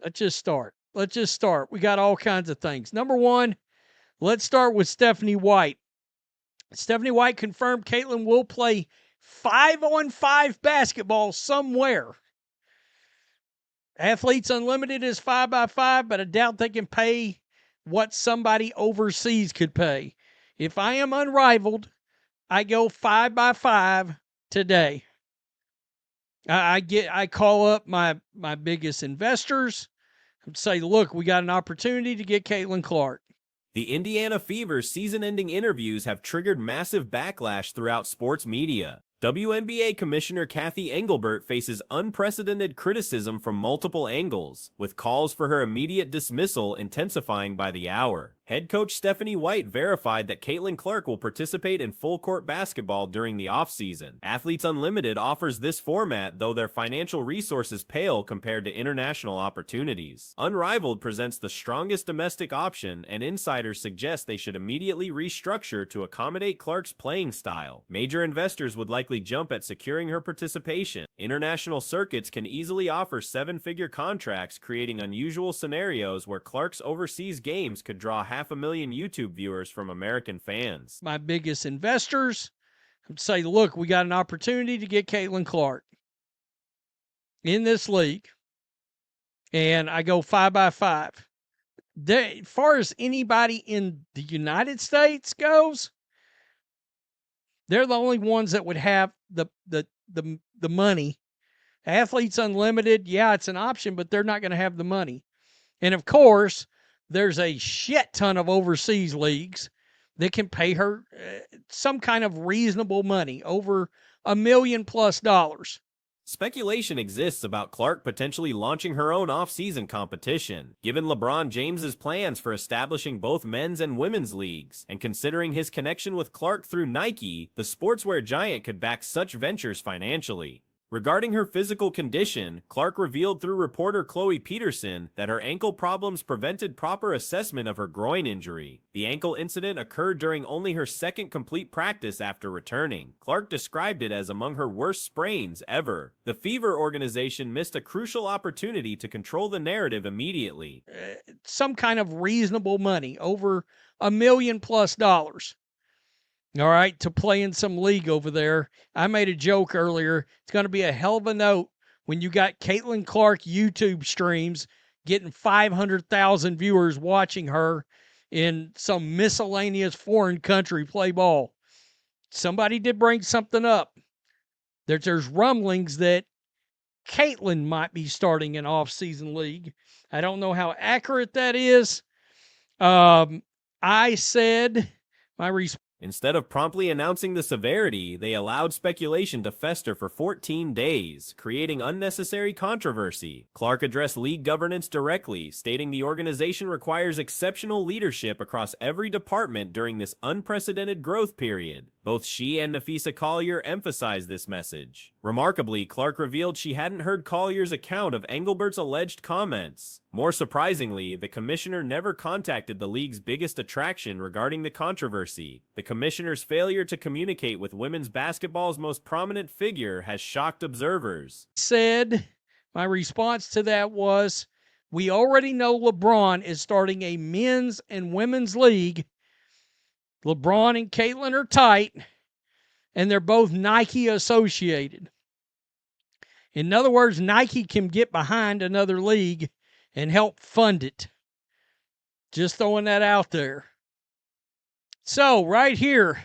Let's just start. Let's just start. We got all kinds of things. Number one, let's start with Stephanie White. Stephanie White confirmed Caitlin will play 5-on-5 basketball somewhere. Athletes Unlimited is 5x5, but I doubt they can pay what somebody overseas could pay. If I am unrivaled, I go 5x5 today. I call up my biggest investors and say, look, we got an opportunity to get Caitlin Clark. The Indiana Fever's season-ending interviews have triggered massive backlash throughout sports media. WNBA Commissioner Cathy Engelbert faces unprecedented criticism from multiple angles, with calls for her immediate dismissal intensifying by the hour. Head coach Stephanie White verified that Caitlin Clark will participate in full-court basketball during the offseason. Athletes Unlimited offers this format, though their financial resources pale compared to international opportunities. Unrivaled presents the strongest domestic option, and insiders suggest they should immediately restructure to accommodate Clark's playing style. Major investors would likely jump at securing her participation. International circuits can easily offer seven-figure contracts, creating unusual scenarios where Clark's overseas games could draw 500,000 YouTube viewers from American fans. My biggest investors say, look, we got an opportunity to get Caitlin Clark in this league, and I go 5x5. As far as anybody in the United States goes, they're the only ones that would have the money. Athletes Unlimited, yeah, it's an option, but they're not going to have the money. And of course, there's a shit ton of overseas leagues that can pay her some kind of reasonable money, over $1 million+. Speculation exists about Clark potentially launching her own off-season competition. Given LeBron James's plans for establishing both men's and women's leagues, and considering his connection with Clark through Nike, the sportswear giant could back such ventures financially. Regarding her physical condition, Clark revealed through reporter Chloe Peterson that her ankle problems prevented proper assessment of her groin injury. The ankle incident occurred during only her second complete practice after returning. Clark described it as among her worst sprains ever. The Fever organization missed a crucial opportunity to control the narrative immediately. Some kind of reasonable money, over $1 million+. All right, to play in some league over there. I made a joke earlier. It's going to be a hell of a note when you got Caitlin Clark YouTube streams getting 500,000 viewers watching her in some miscellaneous foreign country play ball. Somebody did bring something up. There's rumblings that Caitlin might be starting an off-season league. I don't know how accurate that is. I said my response. Instead of promptly announcing the severity, they allowed speculation to fester for 14 days, creating unnecessary controversy. Clark addressed league governance directly, stating the organization requires exceptional leadership across every department during this unprecedented growth period. Both she and Nafisa Collier emphasized this message. Remarkably, Clark revealed she hadn't heard Collier's account of Engelbert's alleged comments. More surprisingly, the commissioner never contacted the league's biggest attraction regarding the controversy. The commissioner's failure to communicate with women's basketball's most prominent figure has shocked observers. My response to that was, we already know LeBron is starting a men's and women's league. LeBron and Caitlin are tight, and they're both Nike associated. In other words, Nike can get behind another league and help fund it. Just throwing that out there. So, right here,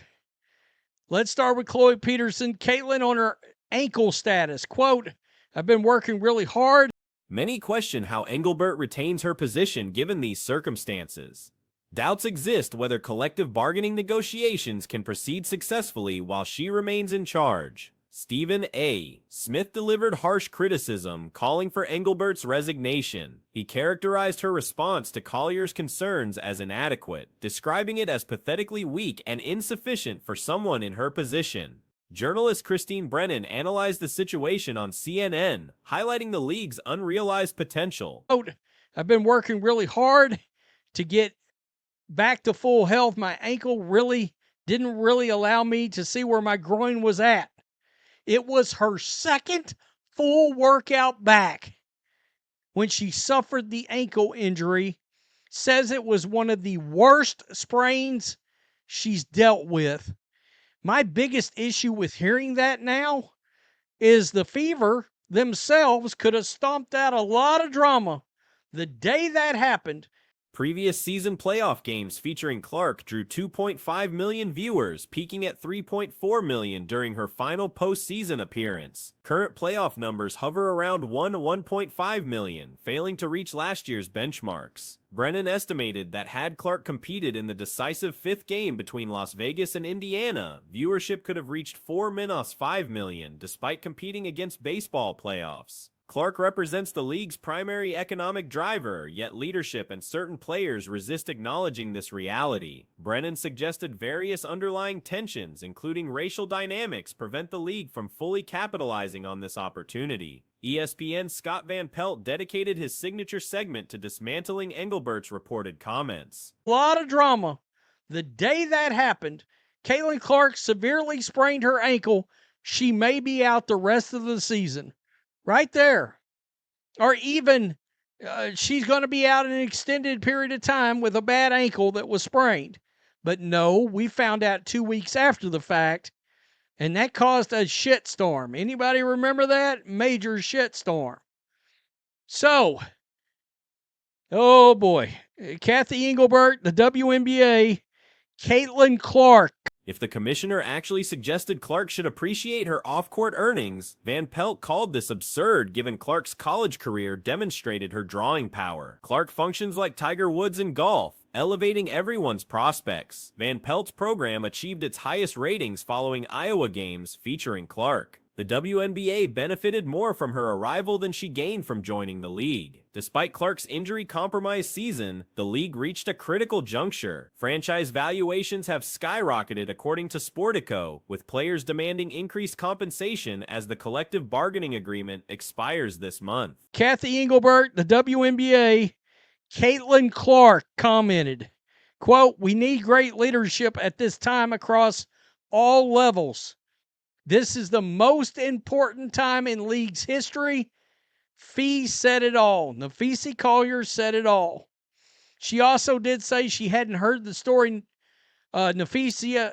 let's start with Chloe Peterson. Caitlin on her ankle status. Quote, I've been working really hard. Many question how Engelbert retains her position given these circumstances. Doubts exist whether collective bargaining negotiations can proceed successfully while she remains in charge. Stephen A. Smith delivered harsh criticism, calling for Engelbert's resignation. He characterized her response to Collier's concerns as inadequate, describing it as pathetically weak and insufficient for someone in her position. Journalist Christine Brennan analyzed the situation on CNN, highlighting the league's unrealized potential. I've been working really hard to get back to full health. My ankle didn't really allow me to see where my groin was at. It was her second full workout back. when she suffered the ankle injury, says it was one of the worst sprains she's dealt with. My biggest issue with hearing that now is the Fever themselves could have stomped out a lot of drama the day that happened. Previous season playoff games featuring Clark drew 2.5 million viewers, peaking at 3.4 million during her final postseason appearance. Current playoff numbers hover around 1.5 million, failing to reach last year's benchmarks. Brennan estimated that had Clark competed in the decisive fifth game between Las Vegas and Indiana, viewership could have reached 4-5 million, despite competing against baseball playoffs. Clark represents the league's primary economic driver, yet leadership and certain players resist acknowledging this reality. Brennan suggested various underlying tensions, including racial dynamics, prevent the league from fully capitalizing on this opportunity. ESPN's Scott Van Pelt dedicated his signature segment to dismantling Engelbert's reported comments. A lot of drama. The day that happened, Caitlin Clark severely sprained her ankle. She may be out the rest of the season. Right there. Or even she's going to be out an extended period of time with a bad ankle that was sprained. But no, we found out 2 weeks after the fact, and that caused a shitstorm. Anybody remember that? Major shitstorm. So, oh boy. Cathy Engelbert, the WNBA, Caitlin Clark. If the commissioner actually suggested Clark should appreciate her off-court earnings, Van Pelt called this absurd given Clark's college career demonstrated her drawing power. Clark functions like Tiger Woods in golf, elevating everyone's prospects. Van Pelt's program achieved its highest ratings following Iowa games featuring Clark. The WNBA benefited more from her arrival than she gained from joining the league. Despite Clark's injury-compromised season, the league reached a critical juncture. Franchise valuations have skyrocketed according to Sportico, with players demanding increased compensation as the collective bargaining agreement expires this month. Cathy Engelbert, the WNBA, Caitlin Clark commented, quote, "We need great leadership at this time across all levels. This is the most important time in league's history." Fee said it all. Nafisi Collier said it all. She also did say she hadn't heard the story Nafisi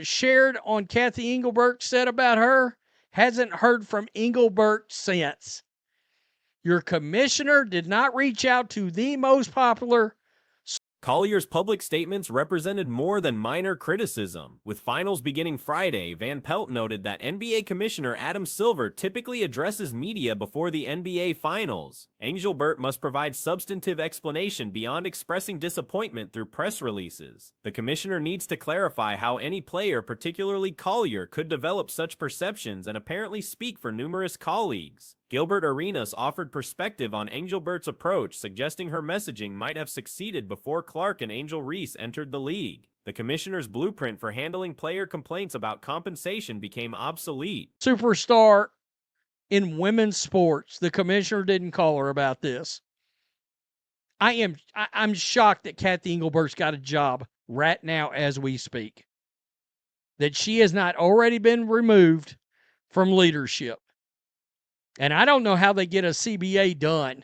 shared on Cathy Engelbert said about her. Hasn't heard from Engelbert since. Your commissioner did not reach out to the most popular. Collier's public statements represented more than minor criticism. With finals beginning Friday, Van Pelt noted that NBA Commissioner Adam Silver typically addresses media before the NBA Finals. Engelbert must provide substantive explanation beyond expressing disappointment through press releases. The commissioner needs to clarify how any player, particularly Collier, could develop such perceptions and apparently speak for numerous colleagues. Gilbert Arenas offered perspective on Engelbert's approach, suggesting her messaging might have succeeded before Clark and Angel Reese entered the league. The commissioner's blueprint for handling player complaints about compensation became obsolete. Superstar in women's sports. The commissioner didn't call her about this. I'm shocked that Cathy Engelbert's got a job right now as we speak. That she has not already been removed from leadership. And I don't know how they get a CBA done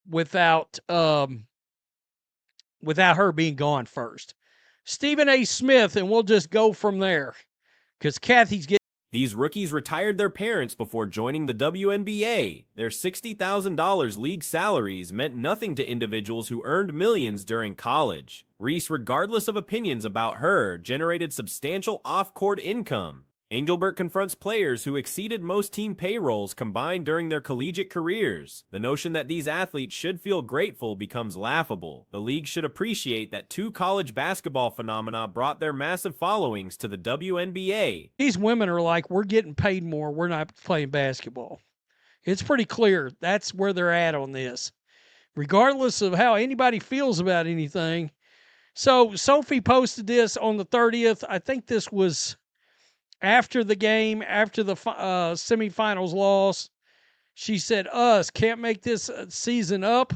without her being gone first. Stephen A. Smith, and we'll just go from there because Cathy's getting. These rookies retired their parents before joining the WNBA. Their $60,000 league salaries meant nothing to individuals who earned millions during college. Reese, regardless of opinions about her, generated substantial off-court income. Engelbert confronts players who exceeded most team payrolls combined during their collegiate careers. The notion that these athletes should feel grateful becomes laughable. The league should appreciate that two college basketball phenomena brought their massive followings to the WNBA. These women are like, we're getting paid more, we're not playing basketball. It's pretty clear that's where they're at on this, regardless of how anybody feels about anything. So Sophie posted this on the 30th. I think this was after the game, after the semifinals loss. She said, can't make this season up.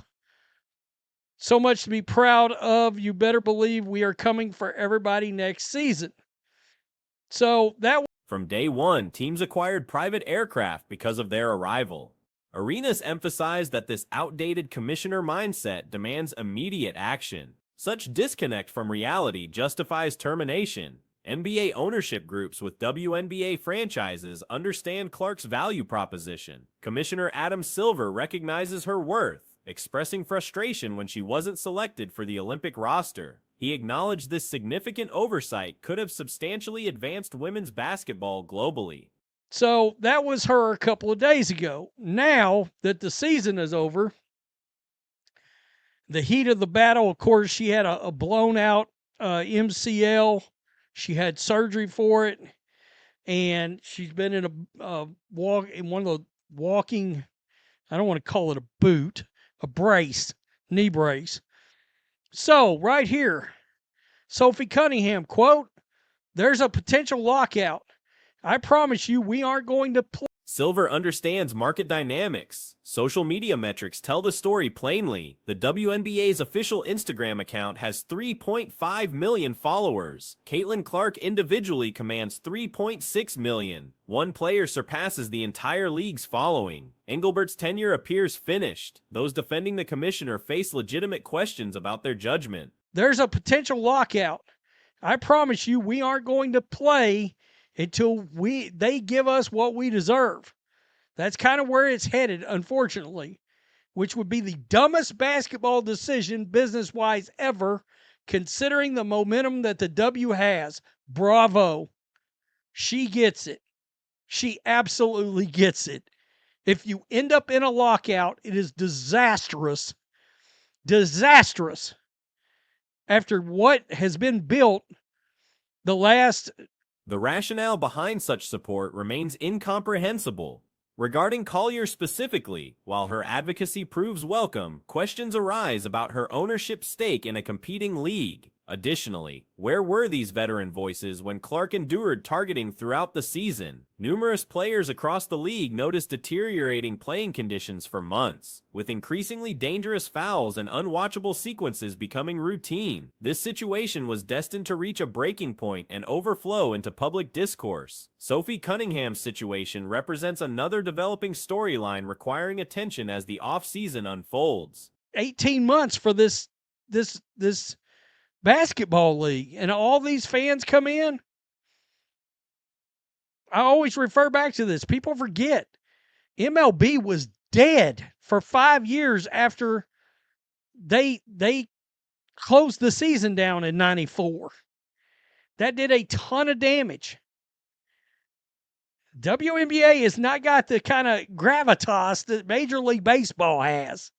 So much to be proud of. You better believe we are coming for everybody next season. So that. From day one, teams acquired private aircraft because of their arrival. Arenas emphasized that this outdated commissioner mindset demands immediate action. Such disconnect from reality justifies termination. NBA ownership groups with WNBA franchises understand Clark's value proposition. Commissioner Adam Silver recognizes her worth, expressing frustration when she wasn't selected for the Olympic roster. He acknowledged this significant oversight could have substantially advanced women's basketball globally. So that was her a couple of days ago. Now that the season is over, the heat of the battle, of course, she had a blown out MCL. She had surgery for it, and she's been in one of the walking, I don't want to call it a boot, a brace, knee brace. So right here, Sophie Cunningham, quote, "There's a potential lockout. I promise you we aren't going to play." Silver understands market dynamics. Social media metrics tell the story plainly. The WNBA's official Instagram account has 3.5 million followers. Caitlin Clark individually commands 3.6 million. One player surpasses the entire league's following. Engelbert's tenure appears finished. Those defending the commissioner face legitimate questions about their judgment. There's a potential lockout. I promise you we aren't going to play until they give us what we deserve. That's kind of where it's headed, unfortunately, which would be the dumbest basketball decision business-wise ever, considering the momentum that the W has. Bravo. She gets it. She absolutely gets it. If you end up in a lockout, it is disastrous. Disastrous. After what has been built the last... The rationale behind such support remains incomprehensible. Regarding Collier specifically, while her advocacy proves welcome, questions arise about her ownership stake in a competing league. Additionally, where were these veteran voices when Clark endured targeting throughout the season? Numerous players across the league noticed deteriorating playing conditions for months, with increasingly dangerous fouls and unwatchable sequences becoming routine. This situation was destined to reach a breaking point and overflow into public discourse. Sophie Cunningham's situation represents another developing storyline requiring attention as the off-season unfolds. 18 months for this basketball league, and all these fans come in. I always refer back to this. People forget MLB was dead for 5 years after they closed the season down in 94. That did a ton of damage. WNBA has not got the kind of gravitas that Major League Baseball has.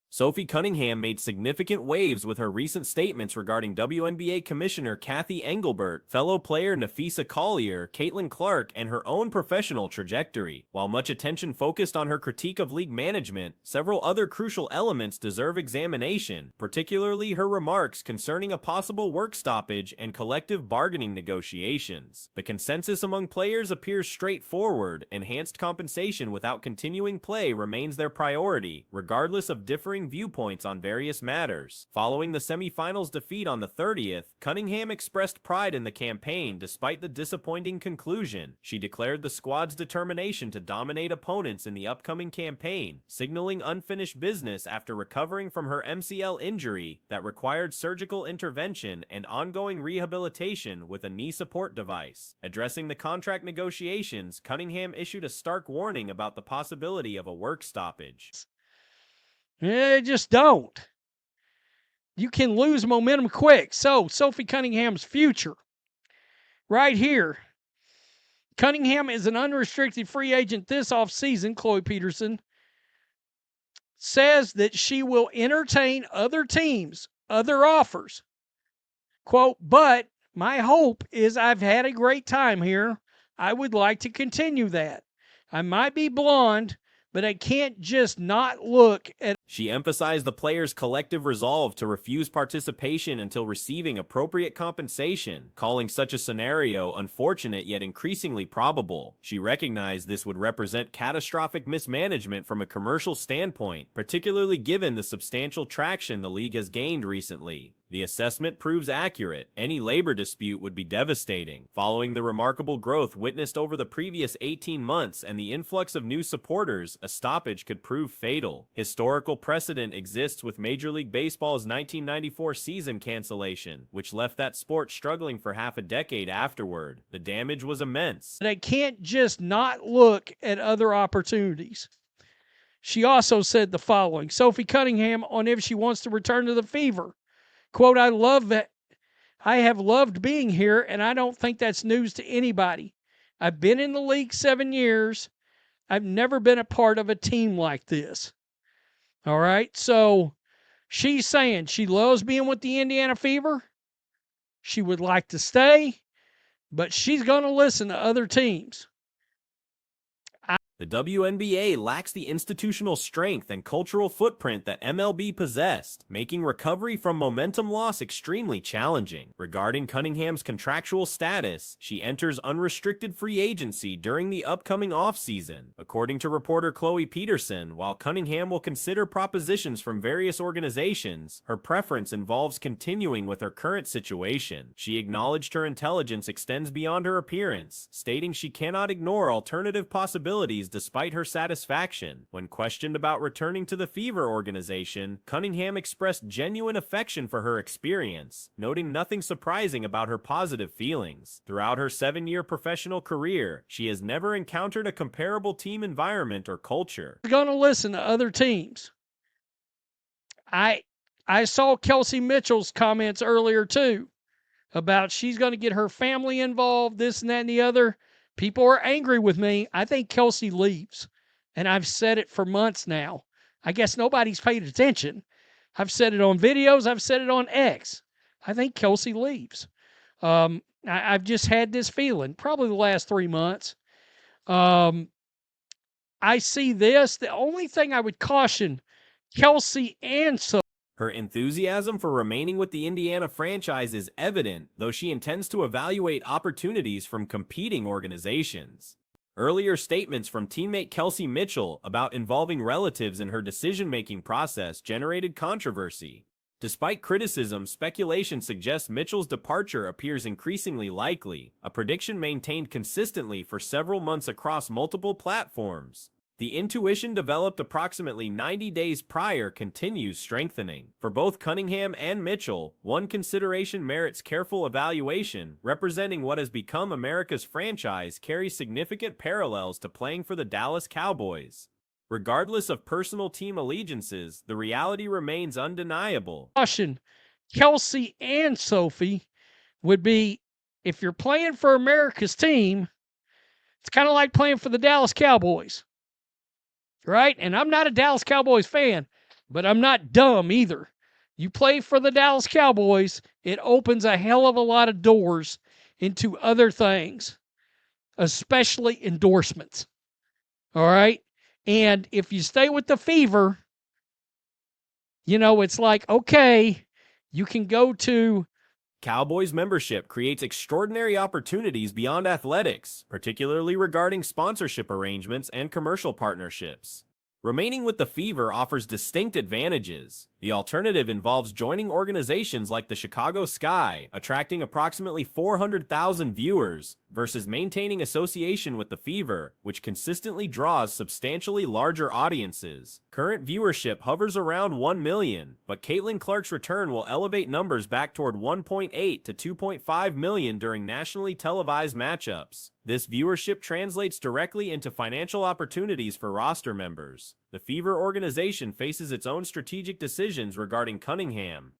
Sophie Cunningham made significant waves with her recent statements regarding WNBA Commissioner Cathy Engelbert, fellow player Napheesa Collier, Caitlin Clark, and her own professional trajectory. While much attention focused on her critique of league management, several other crucial elements deserve examination, particularly her remarks concerning a possible work stoppage and collective bargaining negotiations. The consensus among players appears straightforward. Enhanced compensation without continuing play remains their priority, regardless of differing viewpoints on various matters. Following the semifinals defeat on the 30th, Cunningham expressed pride in the campaign despite the disappointing conclusion. She declared the squad's determination to dominate opponents in the upcoming campaign, signaling unfinished business after recovering from her MCL injury that required surgical intervention and ongoing rehabilitation with a knee support device. Addressing the contract negotiations, Cunningham issued a stark warning about the possibility of a work stoppage. Just don't. You can lose momentum quick. So, Sophie Cunningham's future. Right here. Cunningham is an unrestricted free agent this offseason, Chloe Peterson says that she will entertain other teams, other offers. Quote, but my hope is I've had a great time here. I would like to continue that. I might be blonde, but I can't just not look at. She emphasized the players' collective resolve to refuse participation until receiving appropriate compensation, calling such a scenario unfortunate yet increasingly probable. She recognized this would represent catastrophic mismanagement from a commercial standpoint, particularly given the substantial traction the league has gained recently. The assessment proves accurate. Any labor dispute would be devastating. Following the remarkable growth witnessed over the previous 18 months and the influx of new supporters, a stoppage could prove fatal. Historical precedent exists with Major League Baseball's 1994 season cancellation, which left that sport struggling for half a decade afterward. The damage was immense. They can't just not look at other opportunities. She also said the following, Sophie Cunningham, on if she wants to return to the Fever. Quote, I have loved being here, and I don't think that's news to anybody. I've been in the league 7 years. I've never been a part of a team like this. All right, so she's saying she loves being with the Indiana Fever. She would like to stay, but she's going to listen to other teams. The WNBA lacks the institutional strength and cultural footprint that MLB possessed, making recovery from momentum loss extremely challenging. Regarding Cunningham's contractual status, she enters unrestricted free agency during the upcoming offseason. According to reporter Chloe Peterson, while Cunningham will consider propositions from various organizations, her preference involves continuing with her current situation. She acknowledged her intelligence extends beyond her appearance, stating she cannot ignore alternative possibilities despite her satisfaction. When questioned about returning to the Fever organization, Cunningham expressed genuine affection for her experience, noting nothing surprising about her positive feelings. Throughout her 7-year professional career, she has never encountered a comparable team environment or culture. Going to listen to other teams. I saw Kelsey Mitchell's comments earlier too about she's going to get her family involved, this and that and the other. People are angry with me. I think Kelsey leaves. And I've said it for months now. I guess nobody's paid attention. I've said it on videos. I've said it on X. I think Kelsey leaves. I've just had this feeling, probably the last 3 months. I see this. The only thing I would caution Kelsey and Her enthusiasm for remaining with the Indiana franchise is evident, though she intends to evaluate opportunities from competing organizations. Earlier statements from teammate Kelsey Mitchell about involving relatives in her decision-making process generated controversy. Despite criticism, speculation suggests Mitchell's departure appears increasingly likely, a prediction maintained consistently for several months across multiple platforms. The intuition developed approximately 90 days prior continues strengthening. For both Cunningham and Mitchell, one consideration merits careful evaluation. Representing what has become America's franchise carries significant parallels to playing for the Dallas Cowboys. Regardless of personal team allegiances, the reality remains undeniable. Caution, Kelsey and Sophie would be, if you're playing for America's team, it's kind of like playing for the Dallas Cowboys. Right? And I'm not a Dallas Cowboys fan, but I'm not dumb either. You play for the Dallas Cowboys, it opens a hell of a lot of doors into other things, especially endorsements. All right? And if you stay with the Fever, it's like, okay, you can go to Cowboys membership creates extraordinary opportunities beyond athletics, particularly regarding sponsorship arrangements and commercial partnerships. Remaining with the Fever offers distinct advantages. The alternative involves joining organizations like the Chicago Sky, attracting approximately 400,000 viewers, versus maintaining association with the Fever, which consistently draws substantially larger audiences. Current viewership hovers around 1 million, but Caitlin Clark's return will elevate numbers back toward 1.8 to 2.5 million during nationally televised matchups. This viewership translates directly into financial opportunities for roster members. The Fever organization faces its own strategic decisions regarding Cunningham.